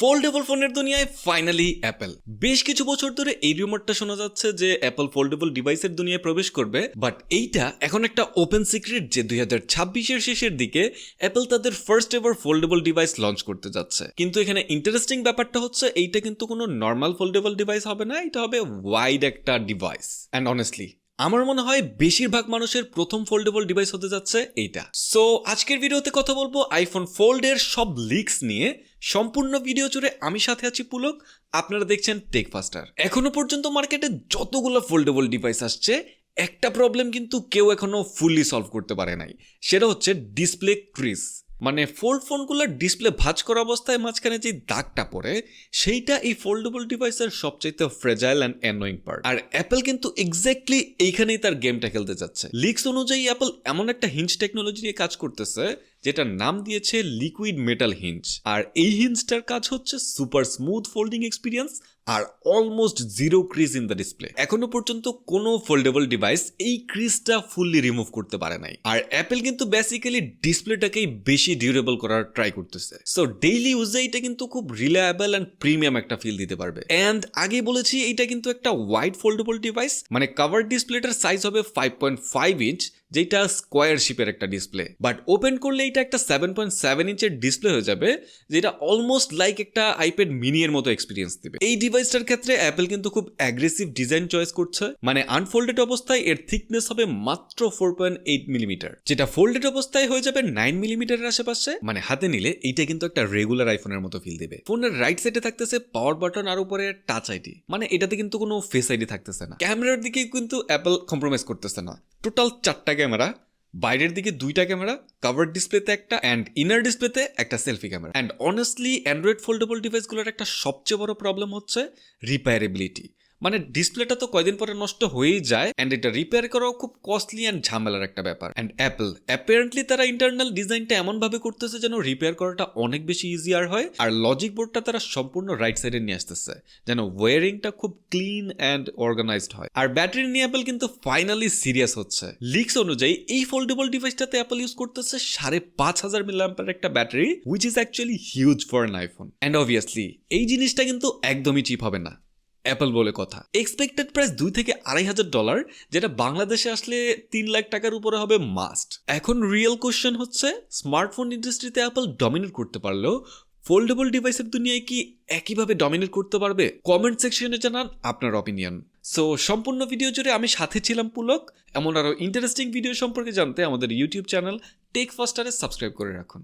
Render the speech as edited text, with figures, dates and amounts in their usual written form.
Foldable ফোনের দুনিয়ায় finally Apple. বেশ কিছু বছর ধরে এই রিউমারটা শোনা যাচ্ছে যে অ্যাপল ফোল্ডেবল ডিভাইসের দুনিয়ায় প্রবেশ করবে, বাট এইটা এখন একটা ওপেন সিক্রেট যে 2026-এর শেষের দিকে অ্যাপল তাদের first ever foldable device launch করতে যাচ্ছে। কিন্তু এখানে ইন্টারেস্টিং ব্যাপারটা হচ্ছে এইটা কিন্তু কোনো নর্মাল ফোল্ডেবল ডিভাইস হবে না, এটা হবে ওয়াইড একটা ডিভাইস। অ্যান্ড অনেস্টলি আমার মনে হয় বেশিরভাগ মানুষের প্রথম ফোল্ডেবল ডিভাইস হতে যাচ্ছে এইটা। সো আজকের ভিডিওতে কথা বলবো আইফোন ফোল্ডের সব লিকস নিয়ে। সম্পূর্ণ ভিডিও জুড়ে আমি সাথে আছি পুলক, আপনারা দেখছেন টেক ফাস্টার। এখনো পর্যন্ত মার্কেটে যতগুলো ফোল্ডেবল ডিভাইস আসছে, একটা প্রবলেম কিন্তু কেউ এখনো ফুললি সলভ করতে পারে নাই, সেটা হচ্ছে ডিসপ্লে ক্রিজ। মানে ফোল্ড ফোনগুলোর ডিসপ্লে ভাঁজ করা অবস্থায় মাঝখানে যে দাগটা পড়ে, সেইটা এই ফোল্ডেবল ডিভাইসের সবচাইতে ফ্রেজাইল অ্যান্ড অ্যানোয়িং পার্ট। আর অ্যাপল কিন্তু এক্স্যাক্টলি এইখানেই তার গেমটা খেলতে যাচ্ছে। লিকস অনুযায়ী অ্যাপল এমন একটা হিঞ্জ টেকনোলজি নিয়ে কাজ করতেছে যেটার নাম দিয়েছে লিকুইড মেটাল হিঞ্জ। আর এই হিঞ্জটার কাজ হচ্ছে সুপার স্মুথ ফোল্ডিং এক্সপিরিয়েন্স আর almost zero crease in the display. এখনো পর্যন্ত কোনো ফোল্ডেবল ডিভাইস এই ক্রিজটা ফুললি রিমুভ করতে পারে নাই। আর অ্যাপল কিন্তু বেসিক্যালি ডিসপ্লেটাকেই বেশি ডিউরেবল করার ট্রাই করতেছে। সো ডেইলি ইউজে এটা কিন্তু খুব রিলায়েবল অ্যান্ড প্রিমিয়াম একটা ফিল দিতে পারবে। অ্যান্ড আগে বলেছি এটা কিন্তু একটা ওয়াইড ফোল্ডেবল ডিভাইস, মানে কভার ডিসপ্লেটার সাইজ হবে 5.5 ইঞ্চ, যেটা স্কোয়ার শেপের একটা ডিসপ্লে। বাট ওপেন করলে এটা একটা 7.7 ইঞ্চের ডিসপ্লে হয়ে যাবে, যেটা অলমোস্ট লাইক একটা আইপ্যাড মিনি এর মতো এক্সপিরিয়েন্স দিবে। এই ডিভাইসটার ক্ষেত্রে অ্যাপল কিন্তু খুব অ্যাগ্রেসিভ ডিজাইন চয়েস করছে। মানে আনফোল্ডেড অবস্থায় এর থিকনেস হবে মাত্র 4.8 মিলিমিটার, যেটা ফোল্ডেড অবস্থায় হয়ে যাবে 9 মিলিমিটারের আশেপাশে। মানে হাতে নিলে এইটা কিন্তু একটা রেগুলার আইফোনের মতো ফিল দিবে। ফোনের রাইট সাইডে থাকতেছে পাওয়ার বাটন আর উপরে টাচ আইডি, মানে এটাতে কিন্তু কোনো ফেস আইডি থাকতেছে না। ক্যামেরার দিকে কিন্তু অ্যাপল কম্প্রোমাইজ করতেছে না। টোটাল 4টা ক্যামেরা, বাইরের দিকে 2টা ক্যামেরা, কভার ডিসপ্লেতে একটা অ্যান্ড ইনার ডিসপ্লেতে একটা selfie camera. And honestly Android foldable ডিভাইসগুলোর একটা সবচেয়ে বড় প্রবলেম হচ্ছে রিপেয়ারেবিলিটি। মানে ডিসপ্লেটা তো কয়দিন পরে নষ্ট হয়েই যায়, অ্যান্ড এটা রিপেয়ার করাও খুব কস্টলি অ্যান্ড ঝামেলার একটা ব্যাপার। অ্যান্ড অ্যাপল অ্যাপারেন্টলি তারা ইন্টারনাল ডিজাইনটা এমন ভাবে করতেছে যেন রিপেয়ার করাটা অনেক বেশি ইজিয়ার হয়। আর লজিক বোর্ডটা তারা সম্পূর্ণ রাইট সাইডে নিয়ে আসতেছে যেন ওয়ারিংটা খুব ক্লিন অ্যান্ড অর্গানাইজড হয়। আর ব্যাটারি নিয়ে অ্যাপল কিন্তু ফাইনালি সিরিয়াস হচ্ছে। লিকস অনুযায়ী এই ফোল্ডেবল ডিভাইসটাতে অ্যাপল ইউজ করতেছে 5,500 মিলিঅ্যাম্পিয়ার একটা battery, which is actually huge for an iPhone. And obviously এই জিনিসটা কিন্তু একদমই চিপ হবে না, অ্যাপল বলে কথা। এক্সপেক্টেড প্রাইস $2,000 থেকে $2,500, যেটা বাংলাদেশে আসলে 3 লাখ টাকার উপরে হবে মাস্ট। এখন রিয়েল কোশ্চেন হচ্ছে, স্মার্টফোন ইন্ডাস্ট্রিতে অ্যাপল ডমিনেট করতে পারলেও ফোল্ডেবল ডিভাইসের দুনিয়ায় কি একইভাবে ডমিনেট করতে পারবে? কমেন্ট সেকশনে জানান আপনার অপিনিয়ন। সো সম্পূর্ণ ভিডিও জুড়ে আমি সাথে ছিলাম পুলক। এমন আরো ইন্টারেস্টিং ভিডিও সম্পর্কে জানতে আমাদের ইউটিউব চ্যানেল টেক ফাস্টারে সাবস্ক্রাইব করে রাখুন।